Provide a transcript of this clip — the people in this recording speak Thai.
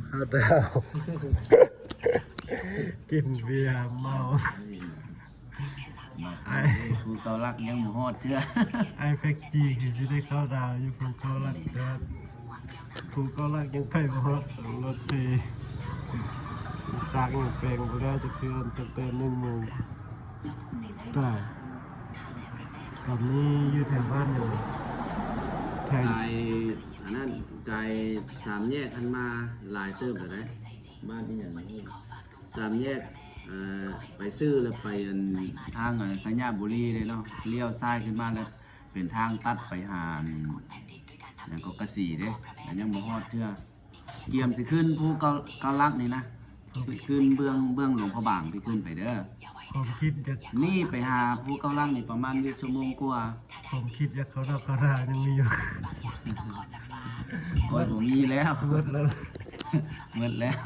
ข้าวดาวกินเบียร์เมาไอ้ภูเกาลักยังหมูฮอดเชื่อ ไอ้เฟกจีคือจะได้ข้าวดาวอยู่ภูเกาลักเด้อภูเกาลักยังไปบ่ฮอดรถตีสร้างอย่างเป็นบ่ได้จะเพื่อนเต็ม1 โมงได้ตอนนี้อยู่แถวบ้านอยู่แถว ไกลอันนั้นไกล3 แยกอันมาหลายเติมแต่ได้บ้านที่อย่างนี้3 แยกไปซื้อแล้วไปทางสัญญาบุรีเลยเนาะเลี้ยวซ้ายขึ้นมาแล้วเป็นทางตัดไปหาอย่างกกสีเด้แต่ยังบ่ฮอดเชื่อเกียมสิขึ้นภูเกาลักนี่นะขึ้นเบื้องหลวงพระบางที่ขึ้นไปเด้อ ผมคิดจะ นี่ไปหาภูเกาลักนี่ประมาณ1 ชั่วโมงกว่า ผมคิดจะเขาดาวเขาดาวยังมีอยู่ โอ้ยผมมีแล้ว หมดแล้ว หมดแล้ว